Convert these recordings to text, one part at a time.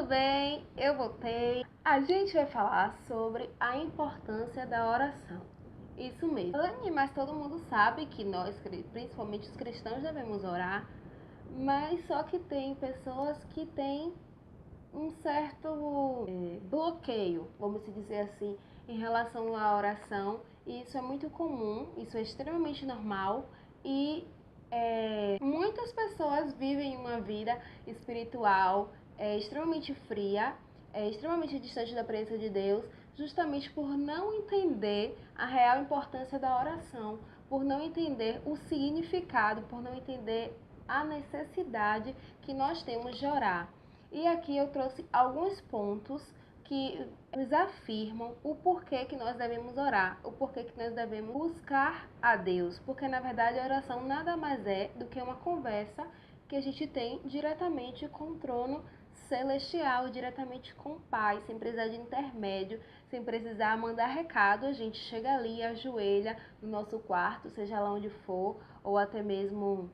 tudo bem? Eu voltei. A gente vai falar sobre a importância da oração. Isso mesmo. Mas todo mundo sabe que nós, principalmente os cristãos, devemos orar, mas só que tem pessoas que têm um certo bloqueio, vamos dizer assim, em relação à oração, e isso é muito comum, isso é extremamente normal, e muitas pessoas vivem uma vida espiritual extremamente fria, extremamente distante da presença de Deus, justamente por não entender a real importância da oração, por não entender o significado, por não entender a necessidade que nós temos de orar. E aqui eu trouxe alguns pontos que nos afirmam o porquê que nós devemos orar, o porquê que nós devemos buscar a Deus, porque na verdade a oração nada mais é do que uma conversa que a gente tem diretamente com o trono celestial, diretamente com o Pai, sem precisar de intermédio, sem precisar mandar recado. A gente chega ali, ajoelha no nosso quarto, seja lá onde for, ou até mesmo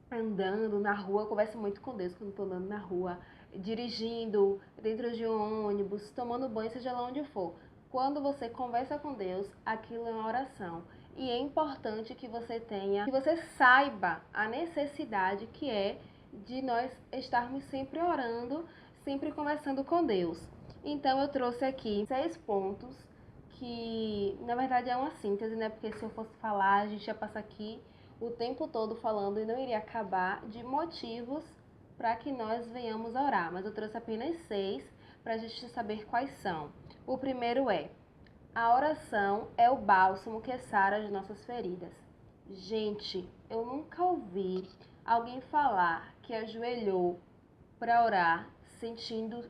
andando na rua. Eu converso muito com Deus quando estou andando na rua, dirigindo, dentro de um ônibus, tomando banho, seja lá onde for. Quando você conversa com Deus, aquilo é uma oração. E é importante que você saiba a necessidade que é de nós estarmos sempre orando, sempre conversando com Deus. Então eu trouxe aqui 6 pontos que, na verdade, é uma síntese, né? Porque se eu fosse falar, a gente ia passar aqui o tempo todo falando e não iria acabar de motivos para que nós venhamos a orar. Mas eu trouxe apenas 6 para a gente saber quais são. O primeiro é: a oração é o bálsamo que sara as nossas feridas. Gente, eu nunca ouvi alguém falar que ajoelhou para orar sentindo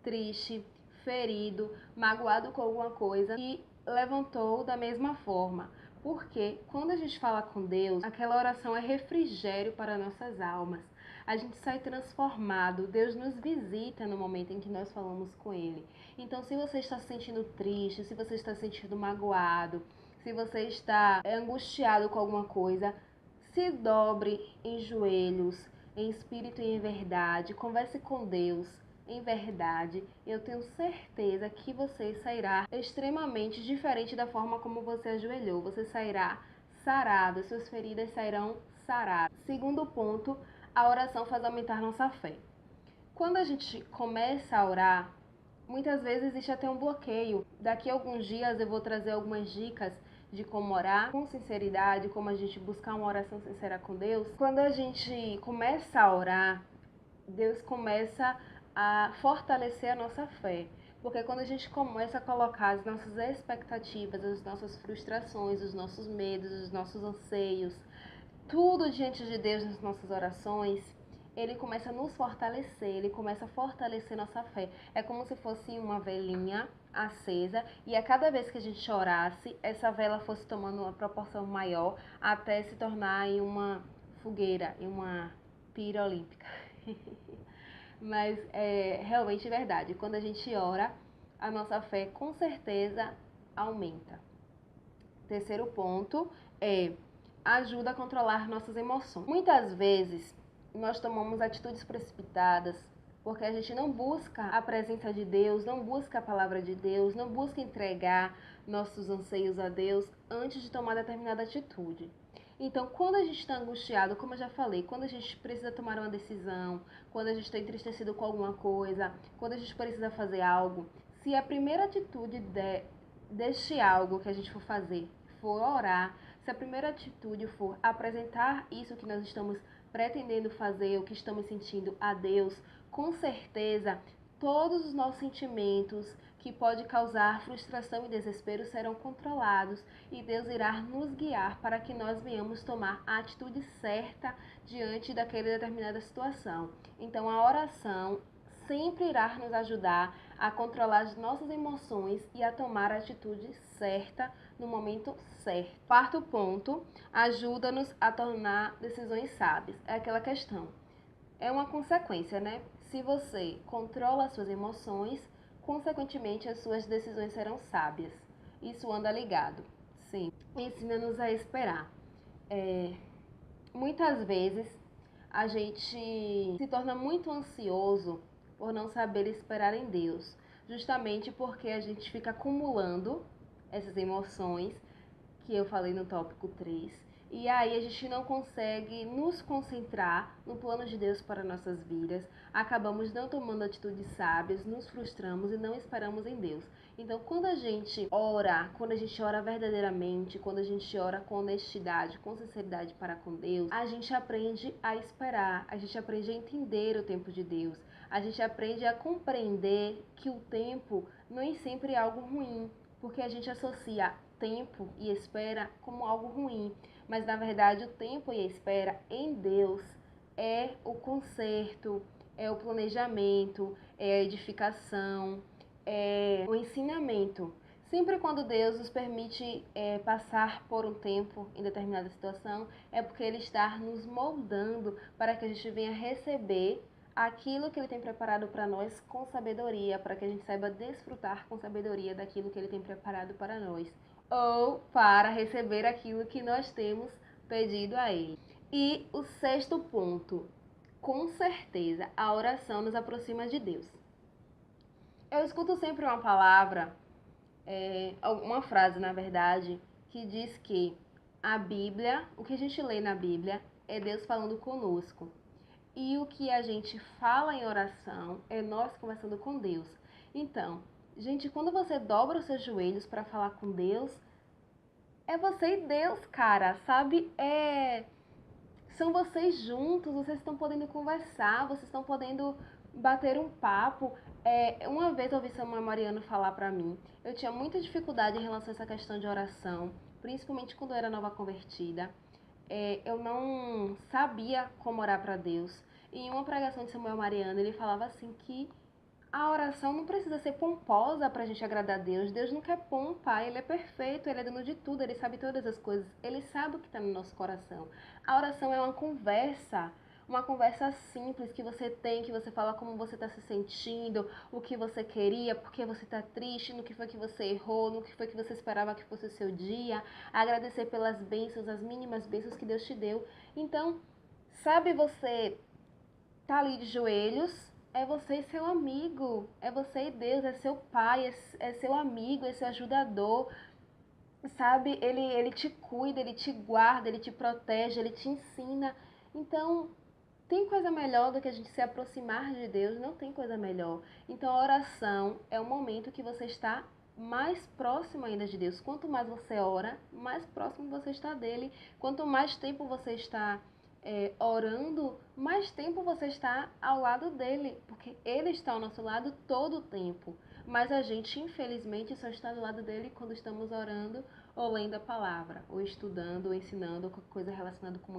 triste, ferido, magoado com alguma coisa e levantou da mesma forma. Porque quando a gente fala com Deus, aquela oração é refrigério para nossas almas. A gente sai transformado, Deus nos visita no momento em que nós falamos com Ele. Então, se você está se sentindo triste, se você está se sentindo magoado, se você está angustiado com alguma coisa, se dobre em joelhos, em espírito e em verdade, converse com Deus em verdade. Eu tenho certeza que você sairá extremamente diferente da forma como você ajoelhou. Você sairá sarado, suas feridas sairão saradas. Segundo ponto, a oração faz aumentar nossa fé. Quando a gente começa a orar, muitas vezes existe até um bloqueio. Daqui a alguns dias eu vou trazer algumas dicas de como orar com sinceridade, como a gente buscar uma oração sincera com Deus. Quando a gente começa a orar, Deus começa a fortalecer a nossa fé. Porque quando a gente começa a colocar as nossas expectativas, as nossas frustrações, os nossos medos, os nossos anseios, tudo diante de Deus nas nossas orações, Ele começa a nos fortalecer, Ele começa a fortalecer nossa fé. É como se fosse uma velinha acesa e a cada vez que a gente orasse, essa vela fosse tomando uma proporção maior até se tornar em uma fogueira, em uma pira olímpica. Mas é realmente verdade. Quando a gente ora, a nossa fé com certeza aumenta. Terceiro ponto é: ajuda a controlar nossas emoções. Muitas vezes nós tomamos atitudes precipitadas porque a gente não busca a presença de Deus, não busca a palavra de Deus, não busca entregar nossos anseios a Deus antes de tomar determinada atitude. Então, quando a gente está angustiado, como eu já falei, quando a gente precisa tomar uma decisão, quando a gente está entristecido com alguma coisa, quando a gente precisa fazer algo, se a primeira atitude deste algo que a gente for fazer for orar, se a primeira atitude for apresentar isso que nós estamos pretendendo fazer, o que estamos sentindo a Deus, com certeza todos os nossos sentimentos que pode causar frustração e desespero serão controlados e Deus irá nos guiar para que nós venhamos tomar a atitude certa diante daquela determinada situação. Então a oração sempre irá nos ajudar a controlar as nossas emoções e a tomar a atitude certa no momento certo. Quarto ponto, ajuda-nos a tornar decisões sábias. É aquela questão. É uma consequência, né? Se você controla as suas emoções, consequentemente as suas decisões serão sábias. Isso anda ligado. Sim. Ensina-nos a esperar. Muitas vezes a gente se torna muito ansioso por não saber esperar em Deus, justamente porque a gente fica acumulando essas emoções que eu falei no tópico 3. E aí a gente não consegue nos concentrar no plano de Deus para nossas vidas, acabamos não tomando atitudes sábias, nos frustramos e não esperamos em Deus. Então, quando a gente ora verdadeiramente, quando a gente ora com honestidade, com sinceridade para com Deus, a gente aprende a esperar, a gente aprende a entender o tempo de Deus, a gente aprende a compreender que o tempo nem sempre é algo ruim, porque a gente associa tempo e espera como algo ruim, mas na verdade o tempo e a espera em Deus é o conserto, é o planejamento, é a edificação, é o ensinamento. Sempre quando Deus nos permite passar por um tempo em determinada situação, é porque Ele está nos moldando para que a gente venha receber aquilo que Ele tem preparado para nós com sabedoria, para que a gente saiba desfrutar com sabedoria daquilo que Ele tem preparado para nós, ou para receber aquilo que nós temos pedido a Ele. E o sexto ponto, com certeza, a oração nos aproxima de Deus. Eu escuto sempre uma palavra, uma frase, na verdade, que diz que a Bíblia, o que a gente lê na Bíblia, é Deus falando conosco. E o que a gente fala em oração é nós conversando com Deus. Então, gente, quando você dobra os seus joelhos para falar com Deus, é você e Deus, cara, sabe? São vocês juntos, vocês estão podendo conversar, vocês estão podendo bater um papo. Uma vez eu ouvi Samuel Mariano falar pra mim, eu tinha muita dificuldade em relação a essa questão de oração, principalmente quando eu era nova convertida. Eu não sabia como orar para Deus. E em uma pregação de Samuel Mariano, ele falava assim que a oração não precisa ser pomposa para a gente agradar a Deus. Deus não quer pompa, Ele é perfeito, Ele é dono de tudo, Ele sabe todas as coisas, Ele sabe o que está no nosso coração. A oração é uma conversa simples que você tem, que você fala como você está se sentindo, o que você queria, porque você está triste, no que foi que você errou, no que foi que você esperava que fosse o seu dia, agradecer pelas bênçãos, as mínimas bênçãos que Deus te deu. Então, sabe, você tá ali de joelhos, é você e seu amigo, é você e Deus, é seu pai, é seu amigo, é seu ajudador, sabe? Ele te cuida, ele te guarda, ele te protege, ele te ensina. Então, tem coisa melhor do que a gente se aproximar de Deus? Não tem coisa melhor. Então, a oração é o momento que você está mais próximo ainda de Deus. Quanto mais você ora, mais próximo você está dele. Quanto mais tempo você está orando, mais tempo você está ao lado dele, porque ele está ao nosso lado todo o tempo. Mas a gente, infelizmente, só está do lado dele quando estamos orando ou lendo a palavra, ou estudando, ou ensinando, ou qualquer coisa relacionada com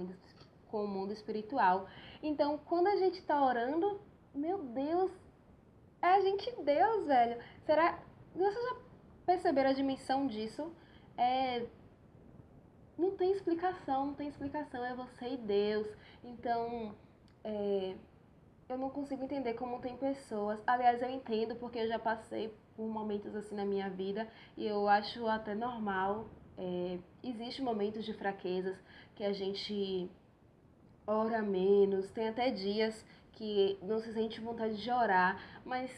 o mundo espiritual. Então, quando a gente está orando, meu Deus, é a gente Deus, velho. Será? Vocês já perceberam a dimensão disso? Não tem explicação, não tem explicação, é você e Deus. Então, eu não consigo entender como tem pessoas. Aliás, eu entendo porque eu já passei por momentos assim na minha vida e eu acho até normal. Existem momentos de fraquezas que a gente ora menos, tem até dias que não se sente vontade de orar, mas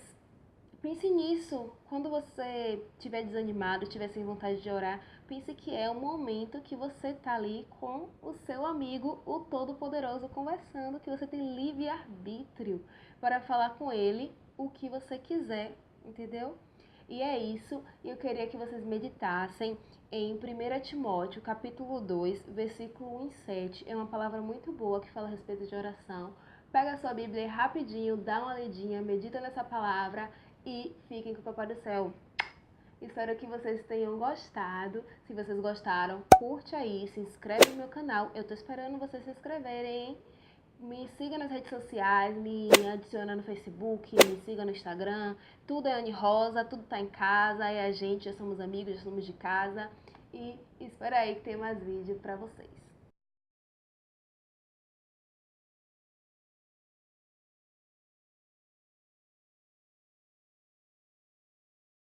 pense nisso. Quando você estiver desanimado, estiver sem vontade de orar, pense que é o momento que você está ali com o seu amigo, o Todo-Poderoso, conversando, que você tem livre-arbítrio para falar com ele o que você quiser, entendeu? E é isso, eu queria que vocês meditassem em 1 Timóteo, capítulo 2, versículo 1 e 7. É uma palavra muito boa que fala a respeito de oração. Pega a sua Bíblia rapidinho, dá uma lidinha, medita nessa palavra e fiquem com o Papai do Céu. Espero que vocês tenham gostado. Se vocês gostaram, curte aí, se inscreve no meu canal. Eu tô esperando vocês se inscreverem, hein? Me siga nas redes sociais, me adiciona no Facebook, me siga no Instagram. Tudo é Anne Rosa, tudo tá em casa, é a gente, já somos amigos, já somos de casa. E espera aí que tem mais vídeo pra vocês.